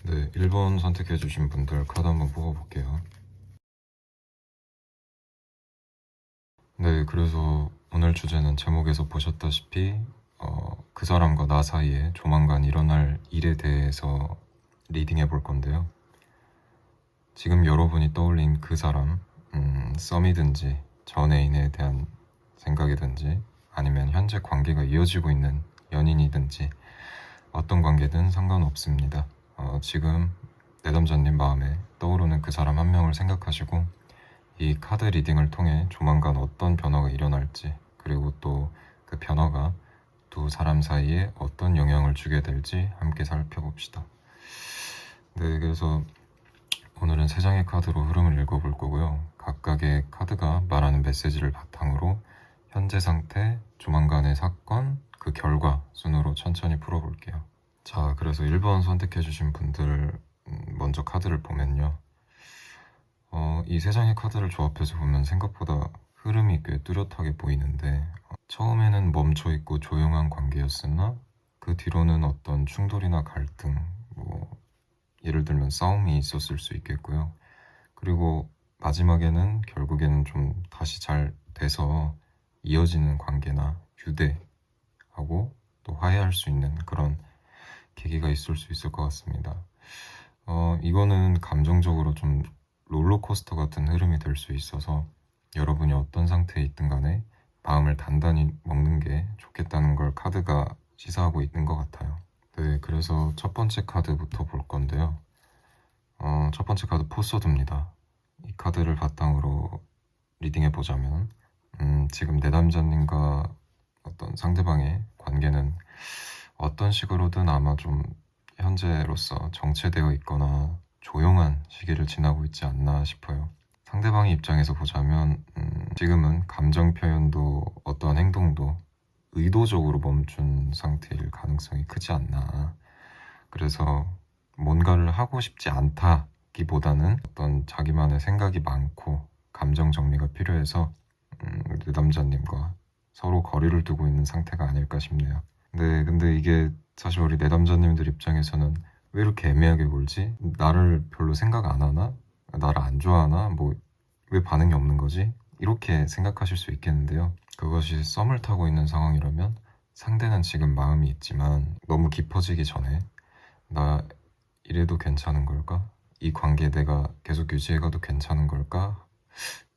네, 1번 선택해주신 분들 카드 한번 뽑아볼게요. 네, 그래서 오늘 주제는 제목에서 보셨다시피 그 사람과 나 사이에 조만간 일어날 일에 대해서 리딩해 볼 건데요. 지금 여러분이 떠올린 그 사람, 썸이든지 전 애인에 대한 생각이든지 아니면 현재 관계가 이어지고 있는 연인이든지 어떤 관계든 상관없습니다. 지금 내담자님 마음에 떠오르는 그 사람 한 명을 생각하시고 이 카드 리딩을 통해 조만간 어떤 변화가 일어날지, 그리고 또 그 변화가 두 사람 사이에 어떤 영향을 주게 될지 함께 살펴봅시다. 네, 그래서 오늘은 세 장의 카드로 흐름을 읽어볼 거고요. 각각의 카드가 말하는 메시지를 바탕으로 현재 상태, 조만간의 사건, 그 결과 순으로 천천히 풀어볼게요. 자, 그래서 1번 선택해주신 분들 먼저 카드를 보면요. 이 세 장의 카드를 조합해서 보면 생각보다 흐름이 꽤 뚜렷하게 보이는데 처음에는 멈춰있고 조용한 관계였으나 그 뒤로는 어떤 충돌이나 갈등, 예를 들면 싸움이 있었을 수 있겠고요. 그리고 마지막에는 결국에는 좀 다시 잘 돼서 이어지는 관계나 유대하고 또 화해할 수 있는 그런 계기가 있을 수 있을 것 같습니다. 이거는 감정적으로 좀 롤러코스터 같은 흐름이 될 수 있어서 여러분이 어떤 상태에 있든 간에 마음을 단단히 먹는 게 좋겠다는 걸 카드가 시사하고 있는 것 같아요. 네, 그래서 첫 번째 카드부터 볼 건데요. 첫 번째 카드 포서드입니다. 이 카드를 바탕으로 리딩해 보자면 지금 내담자님과 어떤 상대방의 관계는 어떤 식으로든 아마 좀 현재로서 정체되어 있거나 조용한 시기를 지나고 있지 않나 싶어요. 상대방의 입장에서 보자면 지금은 감정 표현도 어떠한 행동도 의도적으로 멈춘 상태일 가능성이 크지 않나. 그래서 뭔가를 하고 싶지 않다기보다는 어떤 자기만의 생각이 많고 감정 정리가 필요해서 내담자님과 서로 거리를 두고 있는 상태가 아닐까 싶네요. 네, 근데 이게 사실 우리 내담자님들 입장에서는 왜 이렇게 애매하게 굴지? 나를 별로 생각 안 하나? 나를 안 좋아하나? 왜 반응이 없는 거지? 이렇게 생각하실 수 있겠는데요. 그것이 썸을 타고 있는 상황이라면 상대는 지금 마음이 있지만 너무 깊어지기 전에 나 이래도 괜찮은 걸까? 이 관계 내가 계속 유지해가도 괜찮은 걸까?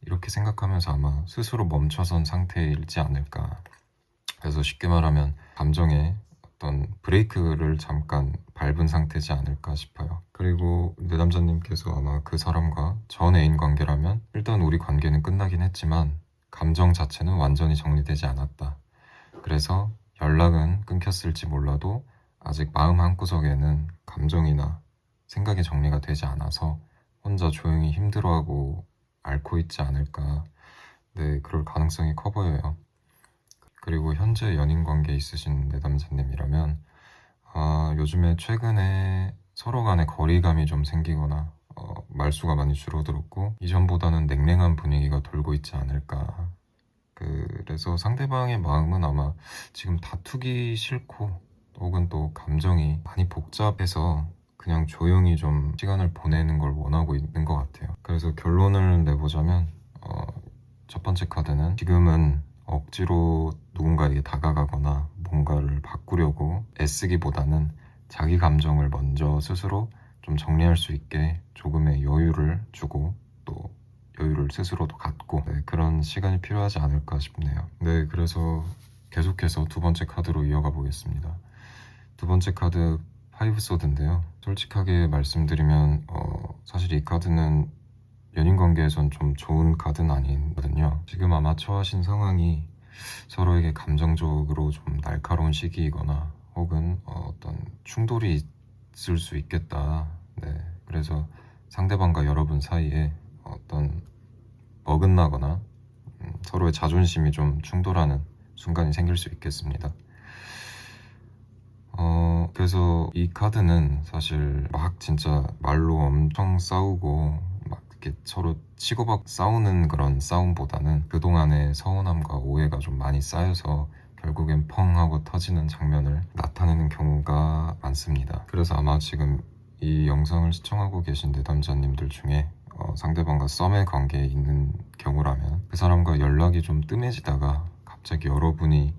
이렇게 생각하면서 아마 스스로 멈춰선 상태이지 않을까. 그래서 쉽게 말하면 감정에 어떤 브레이크를 잠깐 밟은 상태지 않을까 싶어요. 그리고 내담자님께서 아마 그 사람과 전 애인 관계라면 일단 우리 관계는 끝나긴 했지만 감정 자체는 완전히 정리되지 않았다. 그래서 연락은 끊겼을지 몰라도 아직 마음 한구석에는 감정이나 생각이 정리가 되지 않아서 혼자 조용히 힘들어하고 앓고 있지 않을까. 네, 그럴 가능성이 커 보여요. 그리고 현재 연인 관계에 있으신 내담자님이라면 요즘에 최근에 서로 간에 거리감이 좀 생기거나 말수가 많이 줄어들었고 이전보다는 냉랭한 분위기가 돌고 있지 않을까. 그래서 상대방의 마음은 아마 지금 다투기 싫고 혹은 또 감정이 많이 복잡해서 그냥 조용히 좀 시간을 보내는 걸 원하고 있는 것 같아요. 그래서 결론을 내보자면 첫 번째 카드는 지금은 억지로 누군가에게 다가가거나 뭔가를 바꾸려고 애쓰기보다는 자기 감정을 먼저 스스로 좀 정리할 수 있게 조금의 여유를 주고 또 여유를 스스로도 갖고 그런 시간이 필요하지 않을까 싶네요. 네, 그래서 계속해서 두 번째 카드로 이어가 보겠습니다. 두 번째 카드 파이브 소드인데요. 솔직하게 말씀드리면 사실 이 카드는 연인 관계에선 좀 좋은 카드는 아니거든요. 지금 아마 처하신 상황이 서로에게 감정적으로 좀 날카로운 시기이거나 혹은 어떤 충돌이 있을 수 있겠다. 네, 그래서 상대방과 여러분 사이에 어떤 어긋나거나 서로의 자존심이 좀 충돌하는 순간이 생길 수 있겠습니다. 그래서 이 카드는 사실 막 진짜 말로 엄청 싸우고 막 이렇게 서로 치고받고 싸우는 그런 싸움보다는 그동안의 서운함과 오해가 좀 많이 쌓여서 결국엔 펑 하고 터지는 장면을 나타내는 경우가 많습니다. 그래서 아마 지금 이 영상을 시청하고 계신 내담자님들 중에 상대방과 썸의 관계에 있는 경우라면 그 사람과 연락이 좀 뜸해지다가 갑자기 여러분이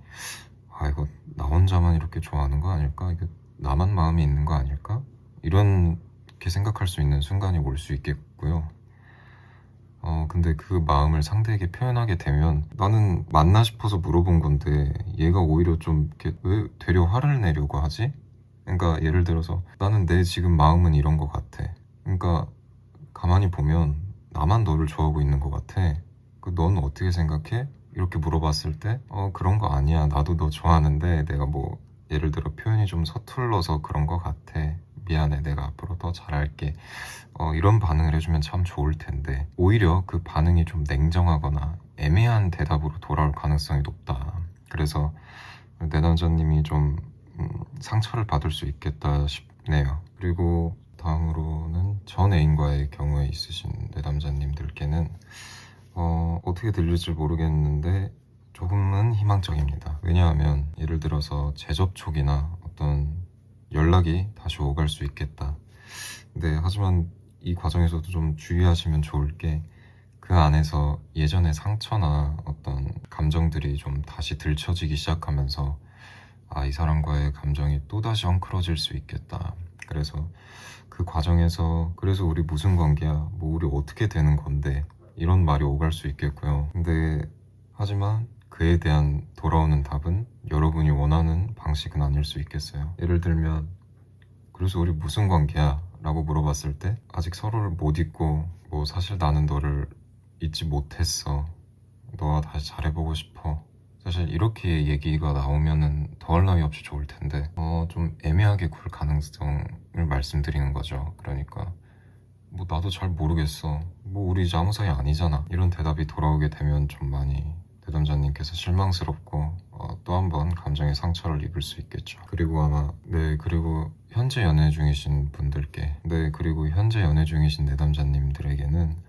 이거 나 혼자만 이렇게 좋아하는 거 아닐까? 이게 나만 마음이 있는 거 아닐까? 이렇게 생각할 수 있는 순간이 올 수 있겠고요. 근데 그 마음을 상대에게 표현하게 되면 나는 맞나 싶어서 물어본 건데 얘가 오히려 좀 이렇게 왜 되려 화를 내려고 하지? 그러니까 예를 들어서 나는 내 지금 마음은 이런 거 같아. 그러니까 가만히 보면 나만 너를 좋아하고 있는 거 같아. 넌 어떻게 생각해? 이렇게 물어봤을 때 그런 거 아니야. 나도 너 좋아하는데 내가 뭐 예를 들어 표현이 좀 서툴러서 그런 거 같아. 미안해. 내가 앞으로 더 잘할게. 이런 반응을 해주면 참 좋을 텐데 오히려 그 반응이 좀 냉정하거나 애매한 대답으로 돌아올 가능성이 높다. 그래서 내담자님이 좀 상처를 받을 수 있겠다 싶네요. 그리고 다음으로는 전 애인과의 경우에 있으신 내담자님들께는 어떻게 들릴지 모르겠는데 조금은 희망적입니다. 왜냐하면 예를 들어서 재접촉이나 어떤 연락이 다시 오갈 수 있겠다. 네, 하지만 이 과정에서도 좀 주의하시면 좋을 게 그 안에서 예전의 상처나 어떤 감정들이 좀 다시 들춰지기 시작하면서 이 사람과의 감정이 또다시 엉클어질 수 있겠다. 그래서 그 과정에서 그래서 우리 무슨 관계야? 뭐 우리 어떻게 되는 건데? 이런 말이 오갈 수 있겠고요. 근데 하지만 그에 대한 돌아오는 답은 여러분이 원하는 방식은 아닐 수 있겠어요. 예를 들면 그래서 우리 무슨 관계야? 라고 물어봤을 때 아직 서로를 못 잊고 뭐 사실 나는 너를 잊지 못했어. 너와 다시 잘해보고 싶어. 사실 이렇게 얘기가 나오면은 더할 나위 없이 좋을 텐데 좀 애매하게 굴 가능성을 말씀드리는 거죠. 그러니까 뭐 나도 잘 모르겠어. 뭐 우리 이제 아무 사이 아니잖아. 이런 대답이 돌아오게 되면 좀 많이 내담자님께서 실망스럽고 또 한 번 감정의 상처를 입을 수 있겠죠. 그리고 아마 그리고 현재 연애 중이신 분들께 그리고 현재 연애 중이신 내담자님들에게는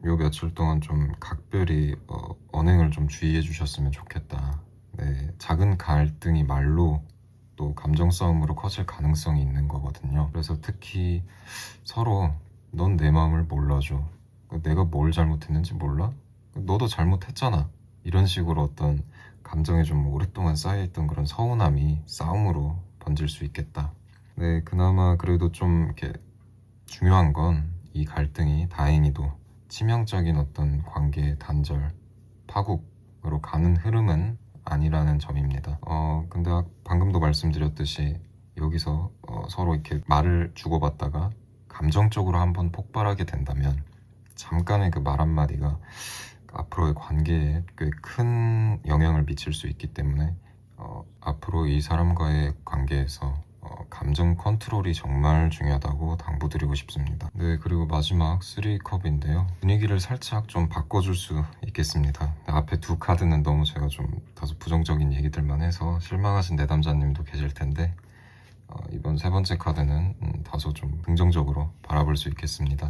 요 며칠 동안 좀 각별히 언행을 좀 주의해 주셨으면 좋겠다. 작은 갈등이 말로 또 감정 싸움으로 커질 가능성이 있는 거거든요. 그래서 특히 서로 넌 내 마음을 몰라줘. 내가 뭘 잘못했는지 몰라? 너도 잘못했잖아. 이런 식으로 어떤 감정에 좀 오랫동안 쌓여있던 그런 서운함이 싸움으로 번질 수 있겠다. 그나마 그래도 좀 이렇게 중요한 건 이 갈등이 다행히도 치명적인 어떤 관계의 단절, 파국으로 가는 흐름은 아니라는 점입니다. 근데 방금도 말씀드렸듯이 여기서 서로 이렇게 말을 주고받다가 감정적으로 한번 폭발하게 된다면 잠깐의 그 말 한마디가 앞으로의 관계에 꽤 큰 영향을 미칠 수 있기 때문에 앞으로 이 사람과의 관계에서 감정 컨트롤이 정말 중요하다고 당부드리고 싶습니다. 그리고 마지막 3컵인데요. 분위기를 살짝 좀 바꿔줄 수 있겠습니다. 앞에 두 카드는 너무 제가 좀 다소 부정적인 얘기들만 해서 실망하신 내담자님도 계실 텐데 이번 세 번째 카드는 다소 좀 긍정적으로 바라볼 수 있겠습니다.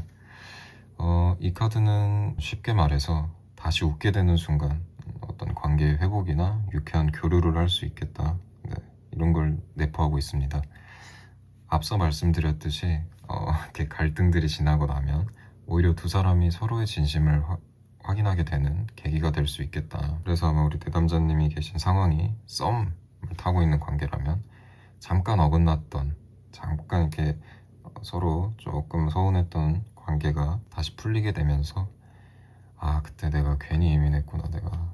이 카드는 쉽게 말해서 다시 웃게 되는 순간 어떤 관계의 회복이나 유쾌한 교류를 할 수 있겠다. 이런 걸 내포하고 있습니다. 앞서 말씀드렸듯이 이렇게 갈등들이 지나고 나면 오히려 두 사람이 서로의 진심을 확인하게 되는 계기가 될 수 있겠다. 그래서 아마 우리 대담자님이 계신 상황이 썸을 타고 있는 관계라면 잠깐 어긋났던 잠깐 이렇게 서로 조금 서운했던 관계가 다시 풀리게 되면서 그때 내가 괜히 예민했구나. 내가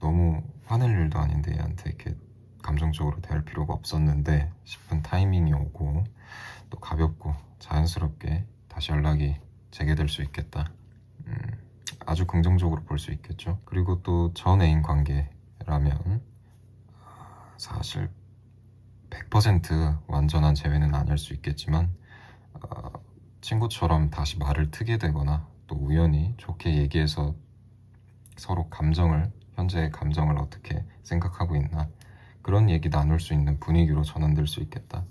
너무 화낼 일도 아닌데 얘한테 이렇게 감정적으로 대할 필요가 없었는데 싶은 타이밍이 오고 또 가볍고 자연스럽게 다시 연락이 재개될 수 있겠다. 아주 긍정적으로 볼 수 있겠죠. 그리고 또 전 애인 관계라면 사실 100% 완전한 재회는 아닐 수 있겠지만 친구처럼 다시 말을 트게 되거나 또 우연히 좋게 얘기해서 서로 현재의 감정을 어떻게 생각하고 있나 그런 얘기 나눌 수 있는 분위기로 전환될 수 있겠다.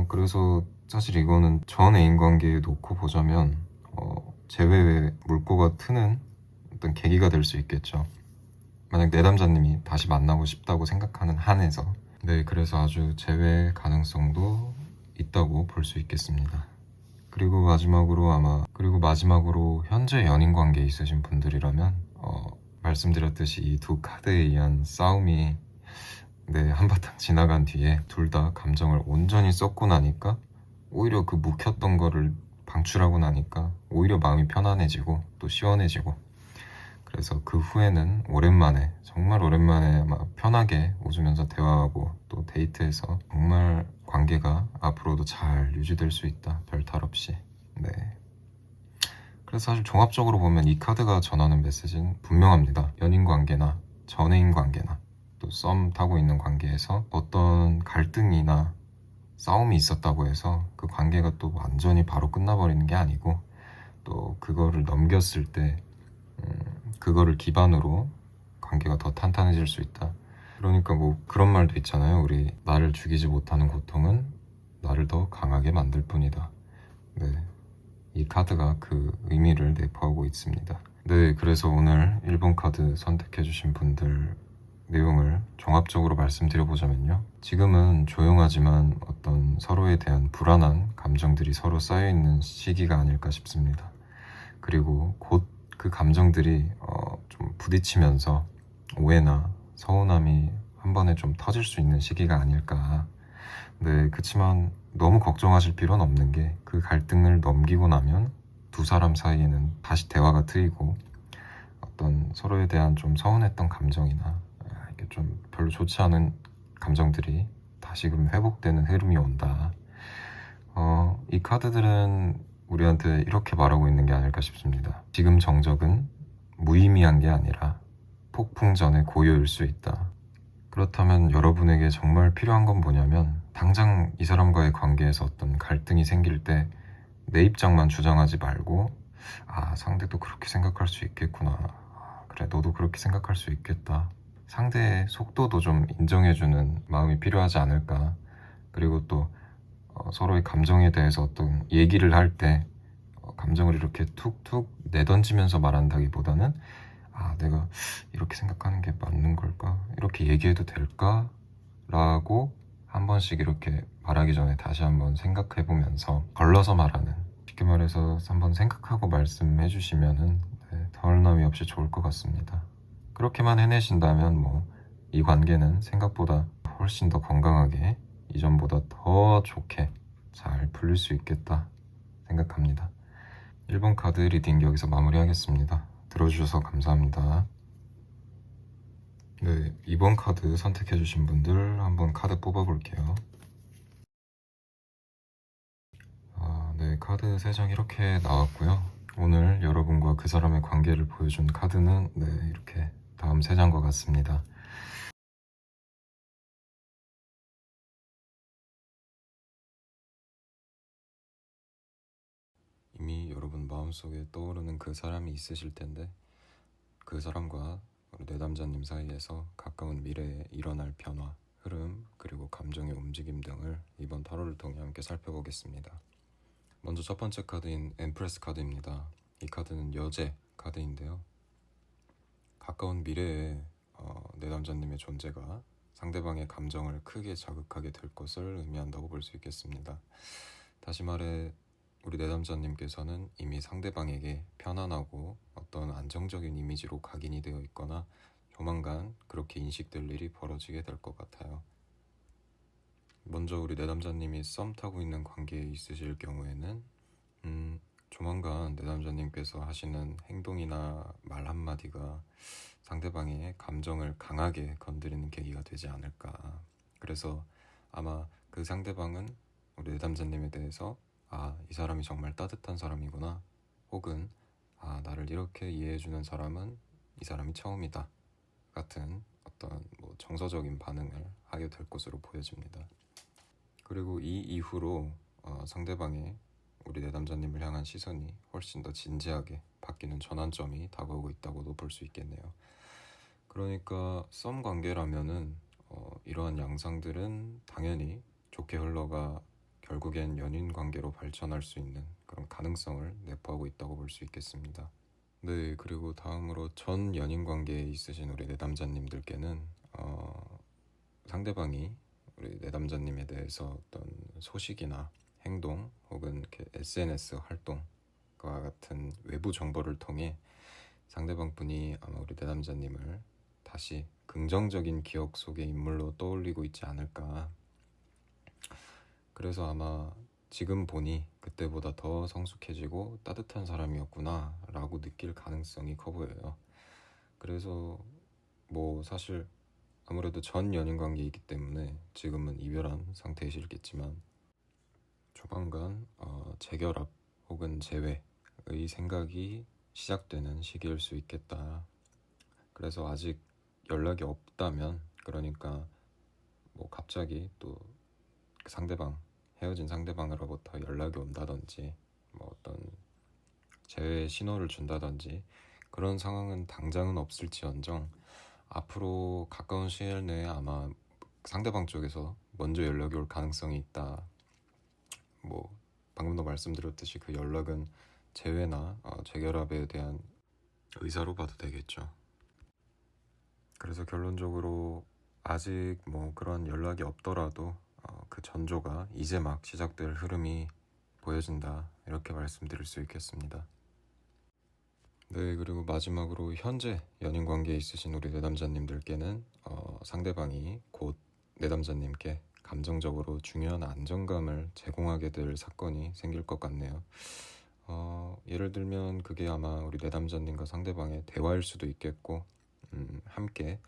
그래서 사실 이거는 전 애인 관계에 놓고 보자면 재회의 물꼬가 트는 어떤 계기가 될 수 있겠죠. 만약 내담자님이 다시 만나고 싶다고 생각하는 한에서 그래서 아주 재회 가능성도 있다고 볼 수 있겠습니다. 그리고 마지막으로 현재 연인 관계에 있으신 분들이라면 말씀드렸듯이 이 두 카드에 의한 싸움이 한바탕 지나간 뒤에 둘 다 감정을 온전히 썩고 나니까 오히려 그 묵혔던 거를 방출하고 나니까 오히려 마음이 편안해지고 또 시원해지고, 그래서 그 후에는 정말 오랜만에 아마 편하게 웃으면서 대화하고 또 데이트해서 정말 관계가 앞으로도 잘 유지될 수 있다, 별 탈 없이. 그래서 사실 종합적으로 보면 이 카드가 전하는 메시지는 분명합니다. 연인 관계나 전애인 관계나 또 썸 타고 있는 관계에서 어떤 갈등이나 싸움이 있었다고 해서 그 관계가 또 완전히 바로 끝나버리는 게 아니고, 또 그거를 넘겼을 때 그거를 기반으로 관계가 더 탄탄해질 수 있다. 그러니까 뭐 그런 말도 있잖아요. 우리 나를 죽이지 못하는 고통은 나를 더 강하게 만들 뿐이다. 이 카드가 그 의미를 내포하고 있습니다. 그래서 오늘 1번 카드 선택해주신 분들 내용을 종합적으로 말씀드려보자면요. 지금은 조용하지만 어떤 서로에 대한 불안한 감정들이 서로 쌓여있는 시기가 아닐까 싶습니다. 그리고 곧 그 감정들이 좀 부딪히면서 오해나 서운함이 한 번에 좀 터질 수 있는 시기가 아닐까. 그치만 너무 걱정하실 필요는 없는 게, 그 갈등을 넘기고 나면 두 사람 사이에는 다시 대화가 트이고 어떤 서로에 대한 좀 서운했던 감정이나 이렇게 좀 별로 좋지 않은 감정들이 다시금 회복되는 흐름이 온다. 이 카드들은 우리한테 이렇게 말하고 있는 게 아닐까 싶습니다. 지금 정적은 무의미한 게 아니라 폭풍전의 고요일 수 있다. 그렇다면 여러분에게 정말 필요한 건 뭐냐면, 당장 이 사람과의 관계에서 어떤 갈등이 생길 때 내 입장만 주장하지 말고, 상대도 그렇게 생각할 수 있겠구나, 그래 너도 그렇게 생각할 수 있겠다, 상대의 속도도 좀 인정해주는 마음이 필요하지 않을까. 그리고 또 서로의 감정에 대해서 어떤 얘기를 할 때 감정을 이렇게 툭툭 내던지면서 말한다기보다는 내가 이렇게 생각하는 게 맞는 걸까? 이렇게 얘기해도 될까? 라고 한 번씩 이렇게 말하기 전에 다시 한번 생각해보면서 걸러서 말하는, 쉽게 말해서 한번 생각하고 말씀해 주시면은 덜남이 없이 좋을 것 같습니다. 그렇게만 해내신다면 이 관계는 생각보다 훨씬 더 건강하게, 이전보다 더 좋게 잘 풀릴 수 있겠다 생각합니다. 1번 카드 리딩 여기서 마무리하겠습니다. 들어주셔서 감사합니다. 2번 카드 선택해주신 분들 한번 카드 뽑아볼게요. 카드 3장 이렇게 나왔고요. 오늘 여러분과 그 사람의 관계를 보여준 카드는 이렇게 다음 3장과 같습니다. 이미 여러분 마음속에 떠오르는 그 사람이 있으실 텐데, 그 사람과 우리 내담자님 사이에서 가까운 미래에 일어날 변화, 흐름, 그리고 감정의 움직임 등을 이번 타로를 통해 함께 살펴보겠습니다. 먼저 첫 번째 카드인 엠프레스 카드입니다. 이 카드는 여제 카드인데요. 가까운 미래에 내담자님의 존재가 상대방의 감정을 크게 자극하게 될 것을 의미한다고 볼 수 있겠습니다. 다시 말해 우리 내담자님께서는 이미 상대방에게 편안하고 어떤 안정적인 이미지로 각인이 되어 있거나 조만간 그렇게 인식될 일이 벌어지게 될 것 같아요. 먼저 우리 내담자님이 썸 타고 있는 관계에 있으실 경우에는 조만간 내담자님께서 하시는 행동이나 말 한마디가 상대방의 감정을 강하게 건드리는 계기가 되지 않을까. 그래서 아마 그 상대방은 우리 내담자님에 대해서 이 사람이 정말 따뜻한 사람이구나, 혹은 나를 이렇게 이해해주는 사람은 이 사람이 처음이다 같은 어떤 정서적인 반응을 하게 될 것으로 보여집니다. 그리고 이 이후로 상대방의 우리 내담자님을 향한 시선이 훨씬 더 진지하게 바뀌는 전환점이 다가오고 있다고도 볼 수 있겠네요. 그러니까 썸 관계라면은 이러한 양상들은 당연히 좋게 흘러가 결국엔 연인 관계로 발전할 수 있는 그런 가능성을 내포하고 있다고 볼 수 있겠습니다. 그리고 다음으로 전 연인 관계에 있으신 우리 내담자님들께는 상대방이 우리 내담자님에 대해서 어떤 소식이나 행동 혹은 이렇게 SNS 활동과 같은 외부 정보를 통해 상대방 분이 아마 우리 내담자님을 다시 긍정적인 기억 속의 인물로 떠올리고 있지 않을까. 그래서 아마 지금 보니 그때보다 더 성숙해지고 따뜻한 사람이었구나 라고 느낄 가능성이 커 보여요. 그래서 뭐 사실 아무래도 전 연인 관계이기 때문에 지금은 이별한 상태이시겠지만 조만간 재결합 혹은 재회의 생각이 시작되는 시기일 수 있겠다. 그래서 아직 연락이 없다면, 그러니까 뭐 갑자기 또 상대방, 헤어진 상대방으로부터 연락이 온다든지 뭐 어떤 재회 신호를 준다든지 그런 상황은 당장은 없을지언정 앞으로 가까운 시일 내에 아마 상대방 쪽에서 먼저 연락이 올 가능성이 있다. 뭐 방금도 말씀드렸듯이 그 연락은 재회나 재결합에 대한 의사로 봐도 되겠죠. 그래서 결론적으로 아직 뭐 그런 연락이 없더라도 그 전조가 이제 막 시작될 흐름이 보여진다, 이렇게 말씀드릴 수 있겠습니다. 네, 그리고 마지막으로 현재 연인 관계에 있으신 우리 내담자님들께는 상대방이 곧 내담자님께 감정적으로 중요한 안정감을 제공하게 될 사건이 생길 것 같네요. 예를 들면 그게 아마 우리 내담자님과 상대방의 대화일 수도 있겠고 함께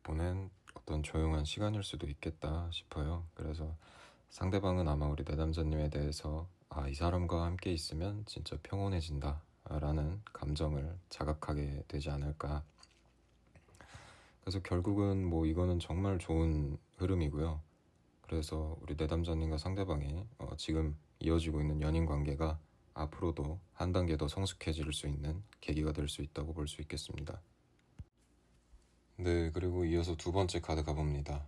보낸 어떤 조용한 시간일 수도 있겠다 싶어요. 그래서 상대방은 아마 우리 내담자님에 대해서 이 사람과 함께 있으면 진짜 평온해진다 라는 감정을 자각하게 되지 않을까. 그래서 결국은 뭐 이거는 정말 좋은 흐름이고요. 그래서 우리 내담자님과 상대방이 지금 이어지고 있는 연인 관계가 앞으로도 한 단계 더 성숙해질 수 있는 계기가 될 수 있다고 볼 수 있겠습니다. 네, 그리고 이어서 두 번째 카드 가봅니다.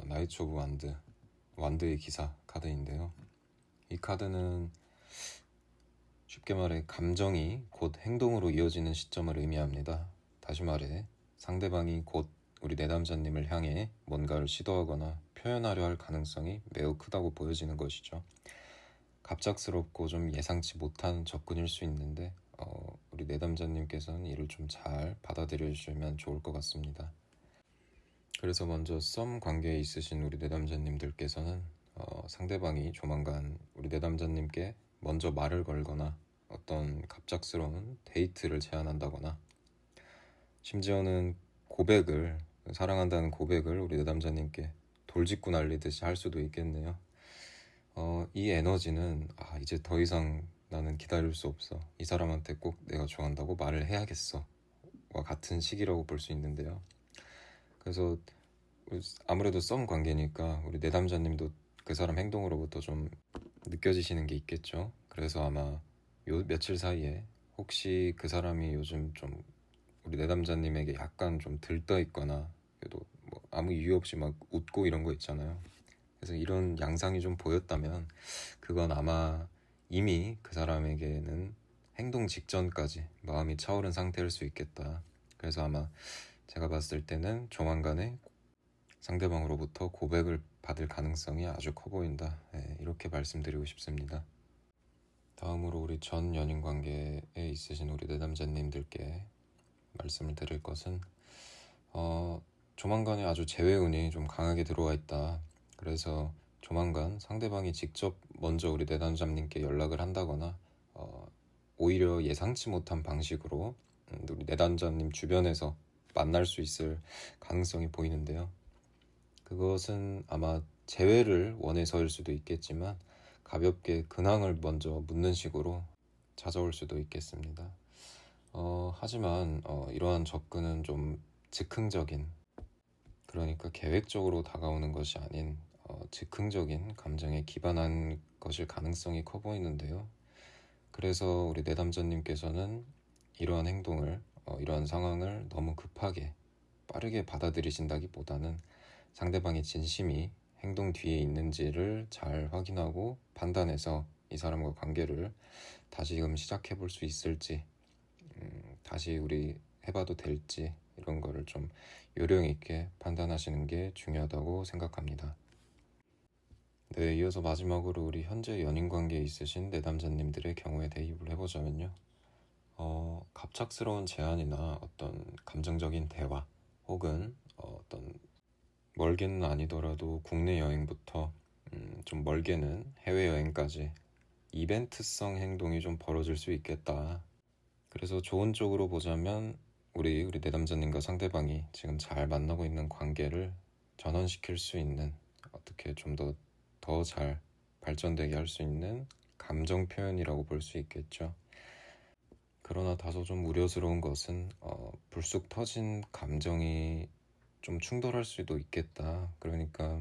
나이트 오브 완드의 기사 카드인데요. 이 카드는 쉽게 말해 감정이 곧 행동으로 이어지는 시점을 의미합니다. 다시 말해 상대방이 곧 우리 내담자님을 향해 뭔가를 시도하거나 표현하려 할 가능성이 매우 크다고 보여지는 것이죠. 갑작스럽고 좀 예상치 못한 접근일 수 있는데 우리 내담자님께서는 이를 좀 잘 받아들여 주시면 좋을 것 같습니다. 그래서 먼저 썸 관계에 있으신 우리 내담자님들께서는 상대방이 조만간 우리 내담자님께 먼저 말을 걸거나 어떤 갑작스러운 데이트를 제안한다거나 심지어는 사랑한다는 고백을 우리 내담자님께 돌직구 날리듯이 할 수도 있겠네요. 이 에너지는 이제 더 이상 나는 기다릴 수 없어, 이 사람한테 꼭 내가 좋아한다고 말을 해야겠어 와 같은 시기라고 볼 수 있는데요. 그래서 아무래도 썸 관계니까 우리 내담자님도 그 사람 행동으로부터 좀 느껴지시는 게 있겠죠. 그래서 아마 요 며칠 사이에 혹시 그 사람이 요즘 좀 우리 내담자님에게 약간 좀 들떠 있거나 그래도 뭐 아무 이유 없이 막 웃고 이런 거 있잖아요. 그래서 이런 양상이 좀 보였다면 그건 아마 이미 그 사람에게는 행동 직전까지 마음이 차오른 상태일 수 있겠다. 그래서 아마 제가 봤을 때는 조만간에 상대방으로부터 고백을 받을 가능성이 아주 커 보인다. 이렇게 말씀드리고 싶습니다. 다음으로 우리 전 연인 관계에 있으신 우리 내담자님들께 말씀을 드릴 것은 조만간에 아주 재회운이 좀 강하게 들어와 있다. 그래서 조만간 상대방이 직접 먼저 우리 내담자님께 연락을 한다거나 오히려 예상치 못한 방식으로 우리 내담자님 주변에서 만날 수 있을 가능성이 보이는데요. 그것은 아마 재회를 원해서일 수도 있겠지만 가볍게 근황을 먼저 묻는 식으로 찾아올 수도 있겠습니다. 하지만 이러한 접근은 좀 즉흥적인, 그러니까 계획적으로 다가오는 것이 아닌 즉흥적인 감정에 기반한 것일 가능성이 커 보이는데요. 그래서 우리 내담자님께서는 이러한 행동을, 이러한 상황을 너무 급하게 빠르게 받아들이신다기보다는 상대방의 진심이 행동 뒤에 있는지를 잘 확인하고 판단해서 이 사람과 관계를 다시금 시작해 볼 수 있을지, 다시 우리 해봐도 될지, 이런 거를 좀 요령 있게 판단하시는 게 중요하다고 생각합니다. 네, 이어서 마지막으로 우리 현재 연인 관계에 있으신 내담자님들의 경우에 대입을 해보자면요. 갑작스러운 제안이나 어떤 감정적인 대화 혹은 어떤 멀게는 아니더라도 국내 여행부터 좀 멀게는 해외여행까지 이벤트성 행동이 좀 벌어질 수 있겠다. 그래서 좋은 쪽으로 보자면 우리 내담자님과 상대방이 지금 잘 만나고 있는 관계를 전환시킬 수 있는, 어떻게 좀 더 잘 발전되게 할 수 있는 감정 표현이라고 볼 수 있겠죠. 그러나 다소 좀 우려스러운 것은 불쑥 터진 감정이 좀 충돌할 수도 있겠다. 그러니까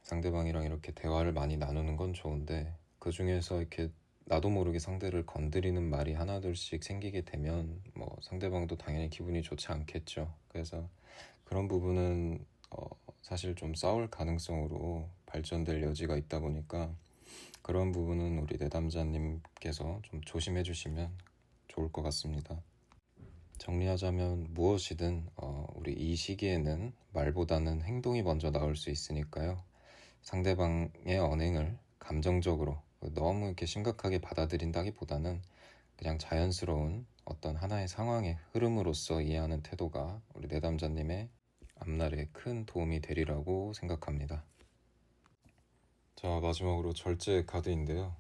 상대방이랑 이렇게 대화를 많이 나누는 건 좋은데, 그 중에서 이렇게 나도 모르게 상대를 건드리는 말이 하나둘씩 생기게 되면 상대방도 당연히 기분이 좋지 않겠죠. 그래서 그런 부분은 사실 좀 싸울 가능성으로 발전될 여지가 있다 보니까, 그런 부분은 우리 내담자님께서 좀 조심해 주시면 좋을 것 같습니다. 정리하자면 무엇이든 우리 이 시기에는 말보다는 행동이 먼저 나올 수 있으니까요. 상대방의 언행을 감정적으로 너무 이렇게 심각하게 받아들인다기보다는 그냥 자연스러운 어떤 하나의 상황의 흐름으로서 이해하는 태도가 우리 내담자님의 앞날에 큰 도움이 되리라고 생각합니다. 자, 마지막으로 절제 카드인데요.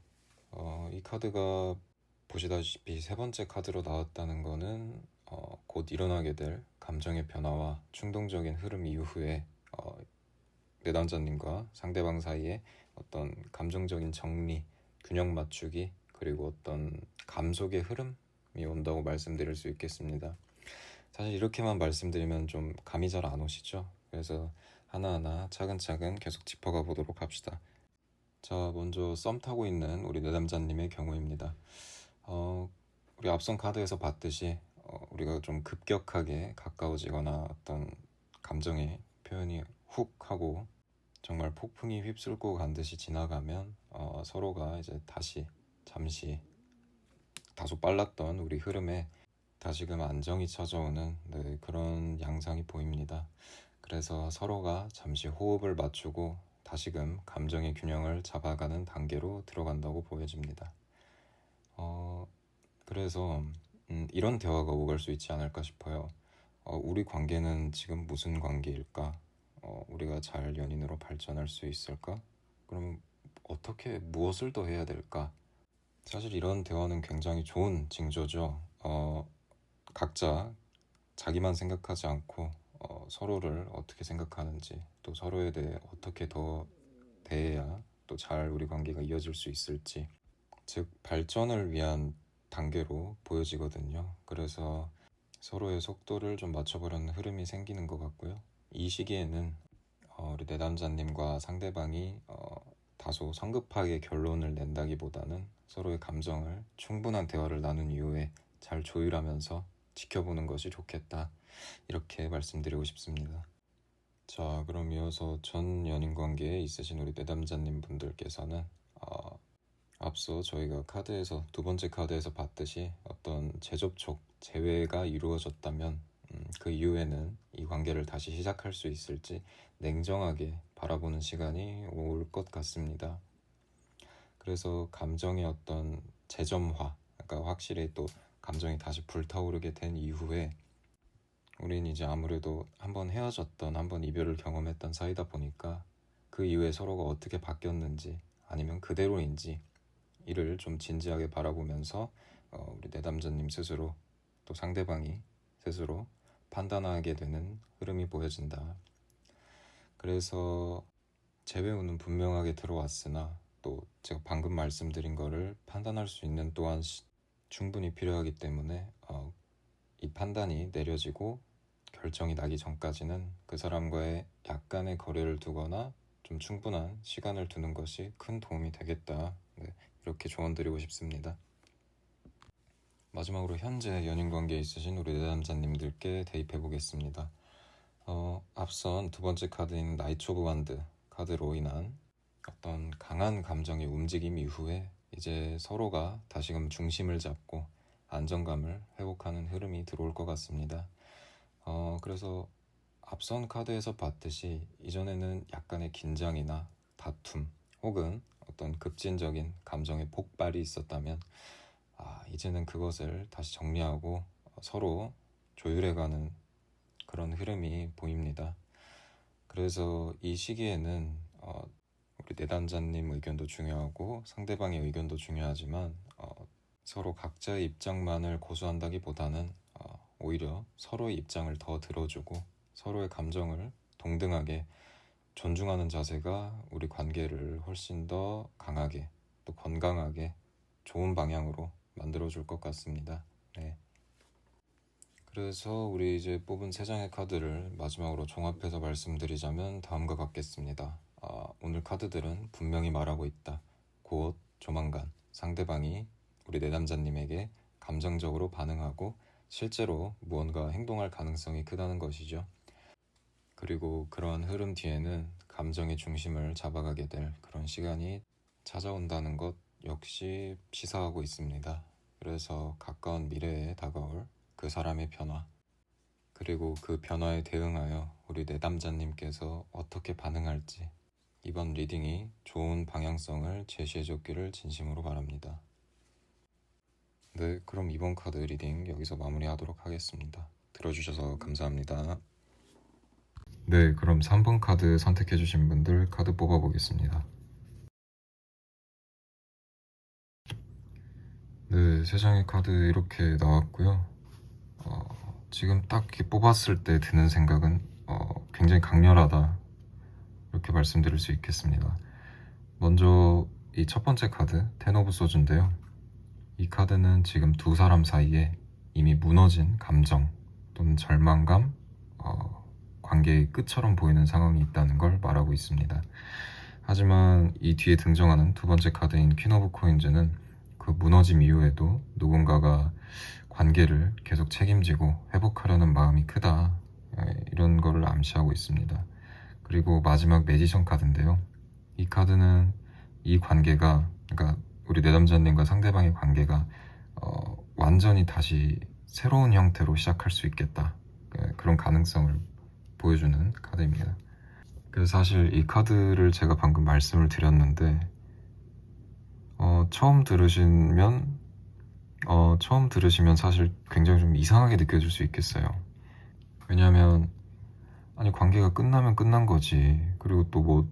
이 카드가 보시다시피 세 번째 카드로 나왔다는 거는 곧 일어나게 될 감정의 변화와 충동적인 흐름 이후에 내담자님과 상대방 사이에 어떤 감정적인 정리, 균형 맞추기, 그리고 어떤 감속의 흐름이 온다고 말씀드릴 수 있겠습니다. 사실 이렇게만 말씀드리면 좀 감이 잘 안 오시죠? 그래서 하나하나 차근차근 계속 짚어가 보도록 합시다. 자, 먼저 썸 타고 있는 우리 내담자님의 경우입니다. 우리 앞선 카드에서 봤듯이 우리가 좀 급격하게 가까워지거나 어떤 감정의 표현이 훅 하고 정말 폭풍이 휩쓸고 간 듯이 지나가면 서로가 이제 다시 잠시 다소 빨랐던 우리 흐름에 다시금 안정이 찾아오는 그런 양상이 보입니다. 그래서 서로가 잠시 호흡을 맞추고 다시금 감정의 균형을 잡아가는 단계로 들어간다고 보여집니다. 그래서 이런 대화가 오갈 수 있지 않을까 싶어요. 우리 관계는 지금 무슨 관계일까? 우리가 잘 연인으로 발전할 수 있을까? 그럼 어떻게 무엇을 더 해야 될까? 사실 이런 대화는 굉장히 좋은 징조죠. 각자 자기만 생각하지 않고 서로를 어떻게 생각하는지, 또 서로에 대해 어떻게 더 대해야 또 잘 우리 관계가 이어질 수 있을지, 즉 발전을 위한 단계로 보여지거든요. 그래서 서로의 속도를 좀 맞춰보려는 흐름이 생기는 것 같고요. 이 시기에는 우리 내담자님과 상대방이 다소 성급하게 결론을 낸다기보다는 서로의 감정을 충분한 대화를 나눈 이후에 잘 조율하면서 지켜보는 것이 좋겠다, 이렇게 말씀드리고 싶습니다. 자, 그럼 이어서 전 연인 관계에 있으신 우리 내담자님 분들께서는 앞서 저희가 카드에서 두 번째 카드에서 봤듯이 어떤 재접촉, 재회가 이루어졌다면 그 이후에는 이 관계를 다시 시작할 수 있을지 냉정하게 바라보는 시간이 올 것 같습니다. 그래서 감정의 어떤 재점화, 그러니까 확실히 또 감정이 다시 불타오르게 된 이후에 우린 이제 아무래도 한번 헤어졌던, 한번 이별을 경험했던 사이다 보니까 그 이후에 서로가 어떻게 바뀌었는지 아니면 그대로인지 이를 좀 진지하게 바라보면서 우리 내담자님 스스로 또 상대방이 스스로 판단하게 되는 흐름이 보여진다. 그래서 재회운은 분명하게 들어왔으나 또 제가 방금 말씀드린 거를 판단할 수 있는 또한 충분히 필요하기 때문에 이 판단이 내려지고 결정이 나기 전까지는 그 사람과의 약간의 거리를 두거나 좀 충분한 시간을 두는 것이 큰 도움이 되겠다, 이렇게 조언드리고 싶습니다. 마지막으로 현재 연인관계에 있으신 우리 내담자님들께 대입해 보겠습니다. 앞선 두 번째 카드인 나이트 오브 완드 카드로 인한 어떤 강한 감정의 움직임 이후에 이제 서로가 다시금 중심을 잡고 안정감을 회복하는 흐름이 들어올 것 같습니다. 그래서 앞선 카드에서 봤듯이 이전에는 약간의 긴장이나 다툼 혹은 어떤 급진적인 감정의 폭발이 있었다면 이제는 그것을 다시 정리하고 서로 조율해가는 그런 흐름이 보입니다. 그래서 이 시기에는 우리 내담자님 의견도 중요하고 상대방의 의견도 중요하지만 서로 각자의 입장만을 고수한다기보다는 오히려 서로의 입장을 더 들어주고 서로의 감정을 동등하게 존중하는 자세가 우리 관계를 훨씬 더 강하게 또 건강하게 좋은 방향으로 만들어줄 것 같습니다. 네. 그래서 우리 이제 뽑은 3장의 카드를 마지막으로 종합해서 말씀드리자면 다음과 같겠습니다. 오늘 카드들은 분명히 말하고 있다. 곧 조만간 상대방이 우리 내담자님에게 감정적으로 반응하고 실제로 무언가 행동할 가능성이 크다는 것이죠. 그리고 그러한 흐름 뒤에는 감정의 중심을 잡아가게 될 그런 시간이 찾아온다는 것 역시 시사하고 있습니다. 그래서 가까운 미래에 다가올 그 사람의 변화, 그리고 그 변화에 대응하여 우리 내담자님께서 어떻게 반응할지 이번 리딩이 좋은 방향성을 제시해줬기를 진심으로 바랍니다. 네, 그럼 이번 카드 리딩 여기서 마무리하도록 하겠습니다. 들어주셔서 감사합니다. 네, 그럼 3번 카드 선택해주신 분들 카드 뽑아보겠습니다. 네, 3장의 카드 이렇게 나왔고요. 지금 딱 이렇게 뽑았을 때 드는 생각은 굉장히 강렬하다, 이렇게 말씀드릴 수 있겠습니다. 먼저 이 첫 번째 카드 텐 오브 소주인데요. 이 카드는 지금 두 사람 사이에 이미 무너진 감정 또는 절망감, 관계의 끝처럼 보이는 상황이 있다는 걸 말하고 있습니다. 하지만 이 뒤에 등장하는 두 번째 카드인 퀸 오브 코인즈는 그 무너짐 이후에도 누군가가 관계를 계속 책임지고 회복하려는 마음이 크다, 이런 거를 암시하고 있습니다. 그리고 마지막 매지션 카드인데요. 이 카드는 이 관계가, 그러니까 우리 내담자님과 상대방의 관계가 완전히 다시 새로운 형태로 시작할 수 있겠다, 그런 가능성을 보여주는 카드입니다. 그래서 사실 이 카드를 제가 방금 말씀을 드렸는데 처음 들으시면 사실 굉장히 좀 이상하게 느껴질 수 있겠어요. 왜냐하면 아니 관계가 끝나면 끝난 거지, 그리고 또 뭐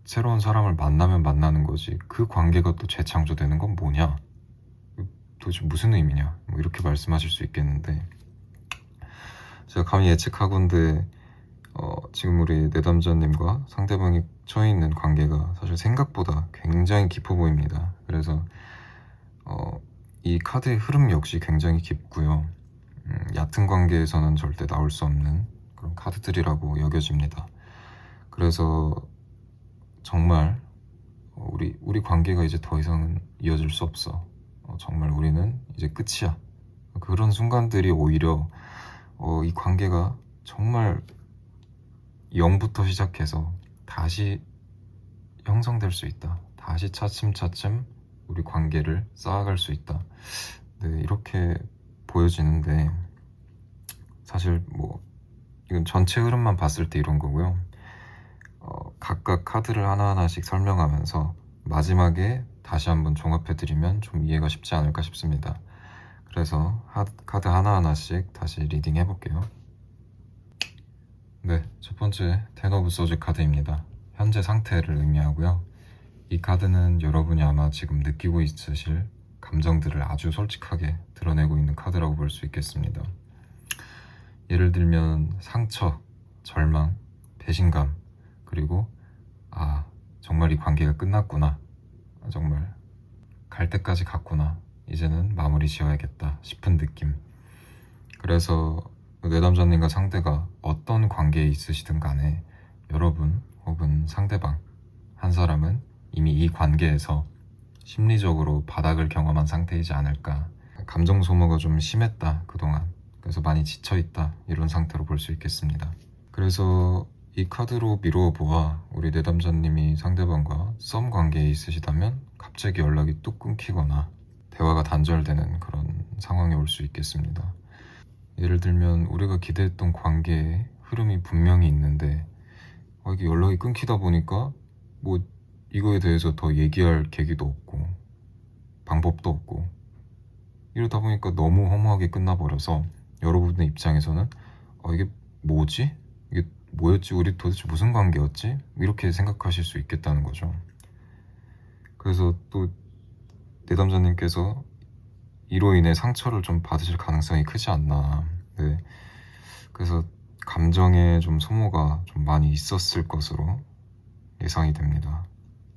새로운 사람을 만나면 만나는 거지, 그 관계가 또 재창조되는 건 뭐냐, 도대체 무슨 의미냐, 뭐 이렇게 말씀하실 수 있겠는데, 제가 감히 예측하건대 지금 우리 내담자님과 상대방이 처해 있는 관계가 사실 생각보다 굉장히 깊어 보입니다. 그래서 이 카드의 흐름 역시 굉장히 깊고요. 얕은 관계에서는 절대 나올 수 없는 그런 카드들이라고 여겨집니다. 그래서 정말 우리 관계가 이제 더 이상은 이어질 수 없어, 정말 우리는 이제 끝이야, 그런 순간들이 오히려 이 관계가 정말 0부터 시작해서 다시 형성될 수 있다, 다시 차츰차츰 우리 관계를 쌓아갈 수 있다, 네, 이렇게 보여지는데, 사실 뭐 이건 전체 흐름만 봤을 때 이런 거고요. 각각 카드를 하나하나씩 설명하면서 마지막에 다시 한번 종합해드리면 좀 이해가 쉽지 않을까 싶습니다. 그래서 카드 하나하나씩 다시 리딩 해볼게요. 네, 첫 번째 텐 오브 소즈 카드입니다. 현재 상태를 의미하고요. 이 카드는 여러분이 아마 지금 느끼고 있으실 감정들을 아주 솔직하게 드러내고 있는 카드라고 볼 수 있겠습니다. 예를 들면 상처, 절망, 배신감, 그리고 정말 이 관계가 끝났구나, 정말 갈 때까지 갔구나, 이제는 마무리 지어야겠다 싶은 느낌. 그래서 내담자님과 상대가 어떤 관계에 있으시든 간에 여러분 혹은 상대방 한 사람은 이미 이 관계에서 심리적으로 바닥을 경험한 상태이지 않을까, 감정 소모가 좀 심했다 그동안, 그래서 많이 지쳐있다, 이런 상태로 볼 수 있겠습니다. 그래서 이 카드로 미루어 보아 우리 내담자님이 상대방과 썸 관계에 있으시다면 갑자기 연락이 뚝 끊기거나 대화가 단절되는 그런 상황이 올 수 있겠습니다. 예를 들면 우리가 기대했던 관계의 흐름이 분명히 있는데 이게 연락이 끊기다 보니까 뭐 이거에 대해서 더 얘기할 계기도 없고 방법도 없고 이러다 보니까 너무 허무하게 끝나버려서 여러분의 입장에서는 이게 뭐지? 이게 뭐였지? 우리 도대체 무슨 관계였지? 이렇게 생각하실 수 있겠다는 거죠. 그래서 또 내담자님께서 이로 인해 상처를 좀 받으실 가능성이 크지 않나. 네. 그래서 감정의 좀 소모가 좀 많이 있었을 것으로 예상이 됩니다.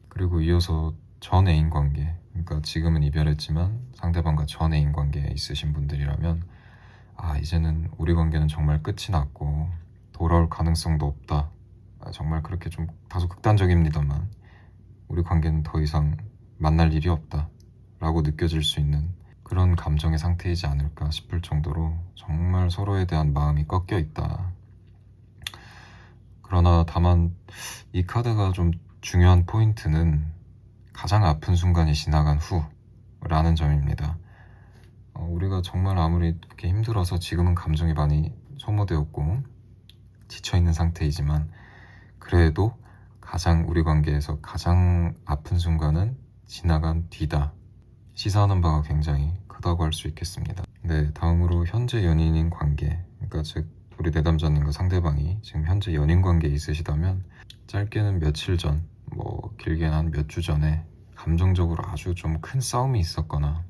그리고 이어서 전 애인 관계, 그러니까 지금은 이별했지만 상대방과 전 애인 관계에 있으신 분들이라면 이제는 우리 관계는 정말 끝이 났고 돌아올 가능성도 없다. 정말 그렇게 좀 다소 극단적입니다만 우리 관계는 더 이상 만날 일이 없다 라고 느껴질 수 있는 그런 감정의 상태이지 않을까 싶을 정도로 정말 서로에 대한 마음이 꺾여 있다. 그러나 다만 이 카드가 좀 중요한 포인트는 가장 아픈 순간이 지나간 후라는 점입니다. 우리가 정말 아무리 그렇게 힘들어서 지금은 감정이 많이 소모되었고 지쳐있는 상태이지만 그래도 우리 관계에서 가장 아픈 순간은 지나간 뒤다. 시사하는 바가 굉장히 크다고 할 수 있겠습니다. 네, 다음으로 현재 연인인 관계, 그러니까 즉 우리 내담자님과 상대방이 지금 현재 연인 관계에 있으시다면 짧게는 며칠 전, 길게는 한 몇 주 전에 감정적으로 아주 좀 큰 싸움이 있었거나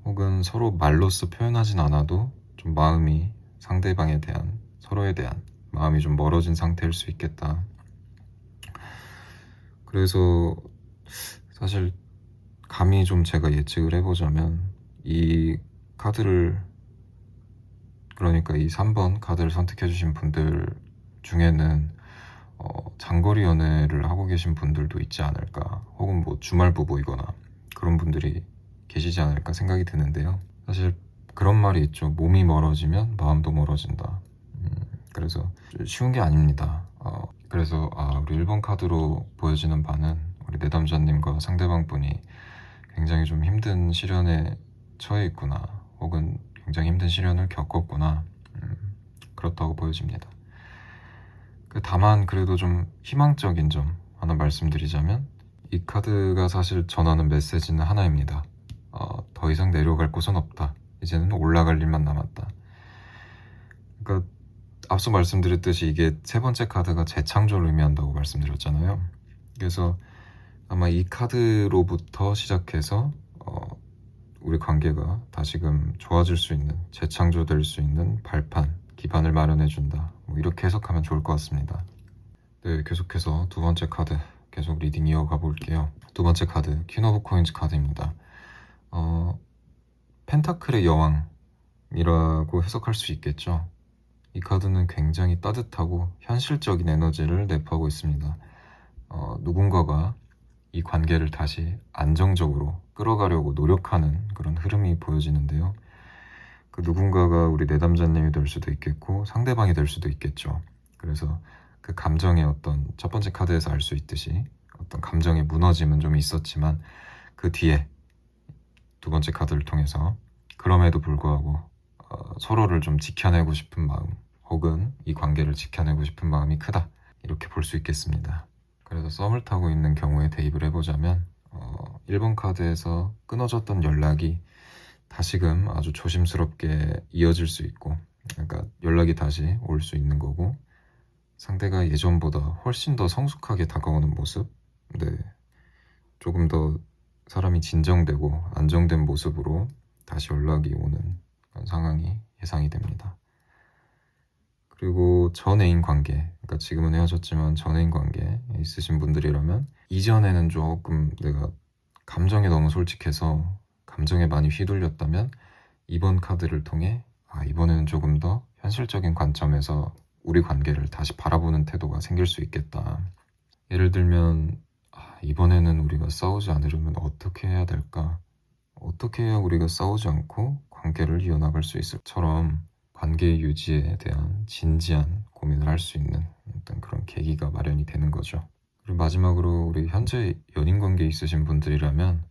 혹은 서로 말로써 표현하진 않아도 좀 마음이 상대방에 대한, 서로에 대한 마음이 좀 멀어진 상태일 수 있겠다. 그래서 사실 감히 좀 제가 예측을 해보자면 이 카드를, 그러니까 이 3번 카드를 선택해주신 분들 중에는 장거리 연애를 하고 계신 분들도 있지 않을까, 혹은 주말 부부이거나 그런 분들이 계시지 않을까 생각이 드는데요. 사실 그런 말이 있죠. 몸이 멀어지면 마음도 멀어진다. 그래서 쉬운 게 아닙니다. 그래서 우리 1번 카드로 보여지는 바는 우리 내담자님과 상대방 분이 굉장히 좀 힘든 시련에 처해 있구나, 혹은 굉장히 힘든 시련을 겪었구나, 그렇다고 보여집니다. 다만 그래도 좀 희망적인 점 하나 말씀드리자면 이 카드가 사실 전하는 메시지는 하나입니다. 더 이상 내려갈 곳은 없다. 이제는 올라갈 일만 남았다. 그러니까 앞서 말씀드렸듯이 이게 세 번째 카드가 재창조를 의미한다고 말씀드렸잖아요. 그래서 아마 이 카드로부터 시작해서 우리 관계가 다시금 좋아질 수 있는, 재창조될 수 있는 발판, 기반을 마련해준다. 이렇게 해석하면 좋을 것 같습니다. 네, 계속해서 두 번째 카드 계속 리딩 이어가 볼게요. 두 번째 카드, 퀸 오브 코인즈 카드입니다. 펜타클의 여왕이라고 해석할 수 있겠죠. 이 카드는 굉장히 따뜻하고 현실적인 에너지를 내포하고 있습니다. 누군가가 이 관계를 다시 안정적으로 끌어가려고 노력하는 그런 흐름이 보여지는데요. 그 누군가가 우리 내담자님이 될 수도 있겠고 상대방이 될 수도 있겠죠. 그래서 그 감정의 어떤, 첫 번째 카드에서 알 수 있듯이 어떤 감정의 무너짐은 좀 있었지만 그 뒤에 두 번째 카드를 통해서 그럼에도 불구하고 서로를 좀 지켜내고 싶은 마음, 혹은 이 관계를 지켜내고 싶은 마음이 크다, 이렇게 볼 수 있겠습니다. 그래서 썸을 타고 있는 경우에 대입을 해보자면 1번 카드에서 끊어졌던 연락이 다시금 아주 조심스럽게 이어질 수 있고, 그러니까 연락이 다시 올 수 있는 거고, 상대가 예전보다 훨씬 더 성숙하게 다가오는 모습, 네, 조금 더 사람이 진정되고 안정된 모습으로 다시 연락이 오는 그런 상황이 예상이 됩니다. 그리고 전 애인 관계, 그러니까 지금은 헤어졌지만 전 애인 관계에 있으신 분들이라면 이전에는 조금 내가 감정에 너무 솔직해서 감정에 많이 휘둘렸다면 이번 카드를 통해 이번에는 조금 더 현실적인 관점에서 우리 관계를 다시 바라보는 태도가 생길 수 있겠다. 예를 들면 이번에는 우리가 싸우지 않으려면 어떻게 해야 될까? 어떻게 해야 우리가 싸우지 않고 관계를 이어나갈 수 있을처럼 관계 유지에 대한 진지한 고민을 할 수 있는 어떤 그런 계기가 마련이 되는 거죠. 그리고 마지막으로 우리 현재 연인 관계에 있으신 분들이라면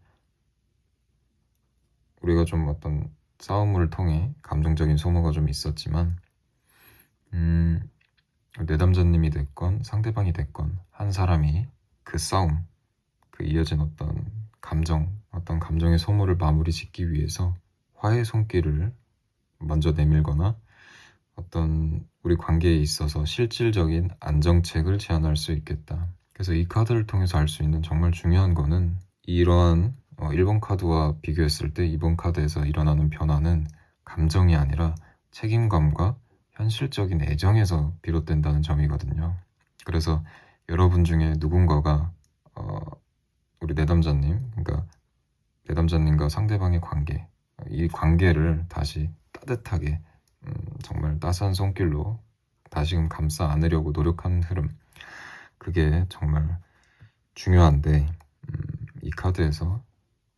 우리가 좀 어떤 싸움을 통해 감정적인 소모가 좀 있었지만 내담자님이 됐건 상대방이 됐건 한 사람이 그 싸움, 그 이어진 어떤 감정의 소모를 마무리 짓기 위해서 화해 손길을 먼저 내밀거나 어떤 우리 관계에 있어서 실질적인 안정책을 제안할 수 있겠다. 그래서 이 카드를 통해서 알 수 있는 정말 중요한 거는 이러한 1번 카드와 비교했을 때 2번 카드에서 일어나는 변화는 감정이 아니라 책임감과 현실적인 애정에서 비롯된다는 점이거든요. 그래서 여러분 중에 누군가가 우리 내담자님, 그러니까 내담자님과 상대방의 관계, 이 관계를 다시 따뜻하게 정말 따스한 손길로 다시금 감싸 안으려고 노력하는 흐름, 그게 정말 중요한데 이 카드에서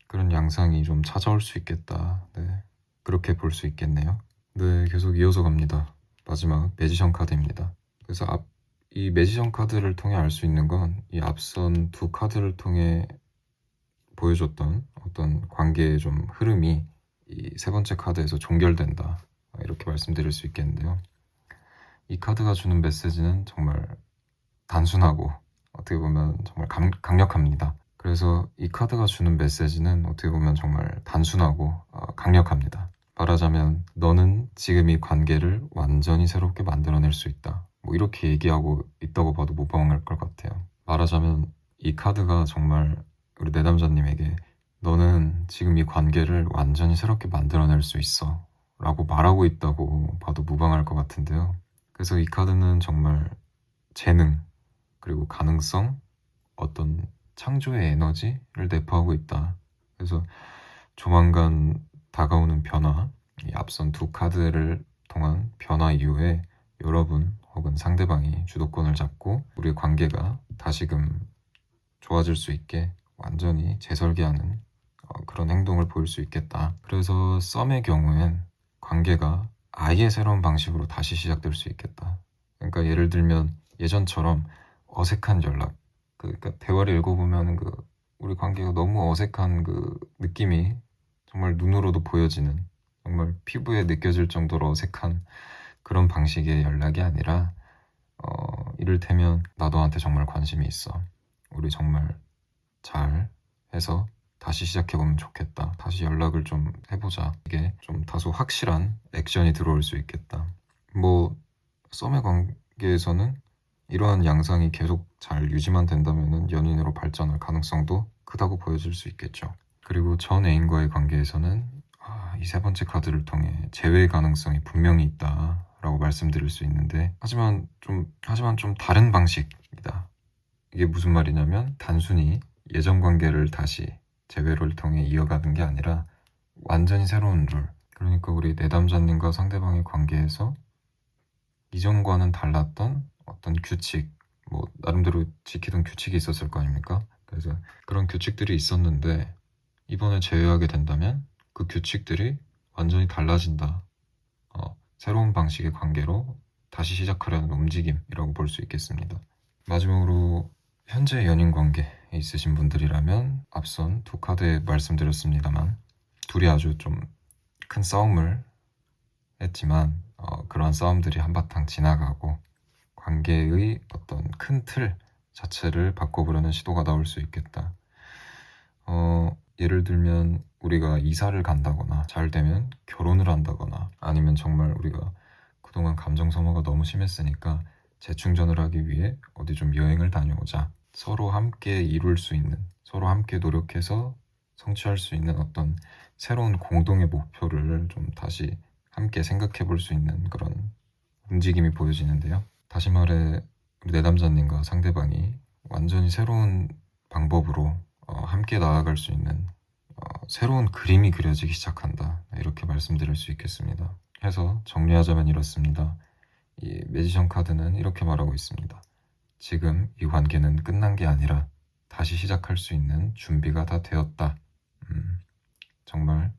그런 양상이 좀 찾아올 수 있겠다. 네, 그렇게 볼 수 있겠네요. 네, 계속 이어서 갑니다. 마지막 매지션 카드입니다. 그래서 이 매지션 카드를 통해 알 수 있는 건 이 앞선 두 카드를 통해 보여줬던 어떤 관계의 좀 흐름이 이 세 번째 카드에서 종결된다, 이렇게 말씀드릴 수 있겠는데요. 이 카드가 주는 메시지는 정말 단순하고 어떻게 보면 정말 강력합니다. 그래서 이 카드가 주는 메시지는 어떻게 보면 정말 단순하고 강력합니다. 말하자면 너는 지금 이 관계를 완전히 새롭게 만들어낼 수 있다, 뭐 이렇게 얘기하고 있다고 봐도 무방할 것 같아요. 말하자면 이 카드가 정말 우리 내담자님에게 너는 지금 이 관계를 완전히 새롭게 만들어낼 수 있어 라고 말하고 있다고 봐도 무방할 것 같은데요. 그래서 이 카드는 정말 재능, 그리고 가능성, 어떤 창조의 에너지를 내포하고 있다. 그래서 조만간 다가오는 변화, 이 앞선 두 카드를 통한 변화 이후에 여러분 혹은 상대방이 주도권을 잡고 우리의 관계가 다시금 좋아질 수 있게 완전히 재설계하는 그런 행동을 보일 수 있겠다. 그래서 썸의 경우엔 관계가 아예 새로운 방식으로 다시 시작될 수 있겠다. 그러니까 예를 들면 예전처럼 어색한 연락, 그러니까 대화를 읽어보면 우리 관계가 너무 어색한 그 느낌이 정말 눈으로도 보여지는, 정말 피부에 느껴질 정도로 어색한 그런 방식의 연락이 아니라 이를테면 나 너한테 정말 관심이 있어, 우리 정말 잘 해서 다시 시작해보면 좋겠다, 다시 연락을 좀 해보자, 이게 좀 다소 확실한 액션이 들어올 수 있겠다. 뭐 썸의 관계에서는 이러한 양상이 계속 잘 유지만 된다면 연인으로 발전할 가능성도 크다고 보여질 수 있겠죠. 그리고 전 애인과의 관계에서는 이 세 번째 카드를 통해 재회 가능성이 분명히 있다라고 말씀드릴 수 있는데, 하지만 좀 다른 방식이다. 이게 무슨 말이냐면 단순히 예전 관계를 다시 재회를 통해 이어가는 게 아니라 완전히 새로운 룰, 그러니까 우리 내담자님과 상대방의 관계에서 이전과는 달랐던 어떤 규칙, 뭐 나름대로 지키던 규칙이 있었을 거 아닙니까? 그래서 그런 규칙들이 있었는데 이번에 제외하게 된다면 그 규칙들이 완전히 달라진다. 새로운 방식의 관계로 다시 시작하려는 움직임이라고 볼 수 있겠습니다. 마지막으로 현재 연인 관계에 있으신 분들이라면 앞선 두 카드에 말씀드렸습니다만 둘이 아주 좀 큰 싸움을 했지만 그러한 싸움들이 한바탕 지나가고 관계의 어떤 큰 틀 자체를 바꿔보려는 시도가 나올 수 있겠다. 예를 들면 우리가 이사를 간다거나 잘 되면 결혼을 한다거나, 아니면 정말 우리가 그동안 감정 소모가 너무 심했으니까 재충전을 하기 위해 어디 좀 여행을 다녀오자, 서로 함께 이룰 수 있는, 서로 함께 노력해서 성취할 수 있는 어떤 새로운 공동의 목표를 좀 다시 함께 생각해 볼 수 있는 그런 움직임이 보여지는데요. 다시 말해 우리 내담자님과 상대방이 완전히 새로운 방법으로 함께 나아갈 수 있는 새로운 그림이 그려지기 시작한다, 이렇게 말씀드릴 수 있겠습니다. 해서 정리하자면 이렇습니다. 이 매지션 카드는 이렇게 말하고 있습니다. 지금 이 관계는 끝난 게 아니라 다시 시작할 수 있는 준비가 다 되었다. 정말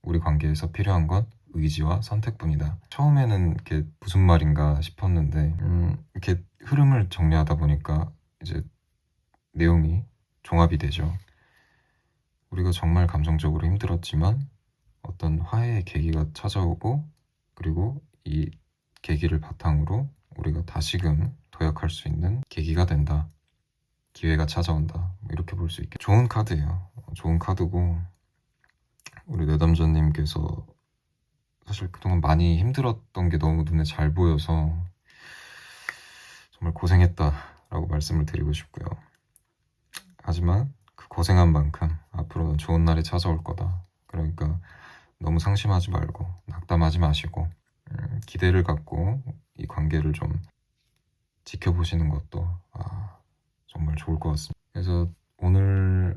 우리 관계에서 필요한 건 의지와 선택뿐이다. 처음에는 이게 무슨 말인가 싶었는데 이렇게 흐름을 정리하다 보니까 이제 내용이 종합이 되죠. 우리가 정말 감정적으로 힘들었지만 어떤 화해의 계기가 찾아오고, 그리고 이 계기를 바탕으로 우리가 다시금 도약할 수 있는 계기가 된다. 기회가 찾아온다. 이렇게 볼 수 있겠죠. 좋은 카드예요. 좋은 카드고, 우리 내담자님께서 사실 그동안 많이 힘들었던 게 너무 눈에 잘 보여서 정말 고생했다라고 말씀을 드리고 싶고요. 하지만 그 고생한 만큼 앞으로는 좋은 날이 찾아올 거다. 그러니까 너무 상심하지 말고 낙담하지 마시고 기대를 갖고 이 관계를 좀 지켜보시는 것도 정말 좋을 것 같습니다. 그래서 오늘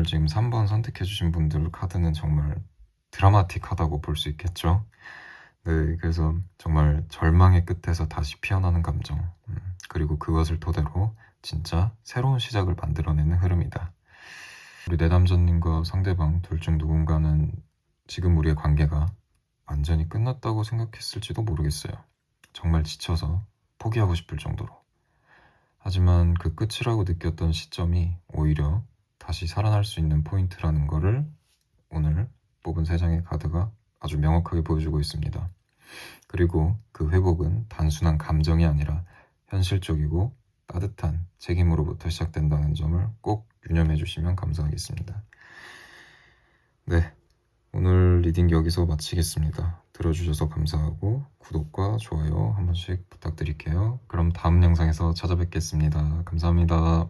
지금 3번 선택해주신 분들 카드는 정말 드라마틱하다고 볼 수 있겠죠. 네, 그래서 정말 절망의 끝에서 다시 피어나는 감정, 그리고 그것을 토대로 진짜 새로운 시작을 만들어내는 흐름이다. 우리 내담자님과 상대방 둘 중 누군가는 지금 우리의 관계가 완전히 끝났다고 생각했을지도 모르겠어요. 정말 지쳐서 포기하고 싶을 정도로. 하지만 그 끝이라고 느꼈던 시점이 오히려 다시 살아날 수 있는 포인트라는 거를 오늘 뽑은 3장의 카드가 아주 명확하게 보여주고 있습니다. 그리고 그 회복은 단순한 감정이 아니라 현실적이고 따뜻한 책임으로부터 시작된다는 점을 꼭 유념해 주시면 감사하겠습니다. 네, 오늘 리딩 여기서 마치겠습니다. 들어주셔서 감사하고 구독과 좋아요 한 번씩 부탁드릴게요. 그럼 다음 영상에서 찾아뵙겠습니다. 감사합니다.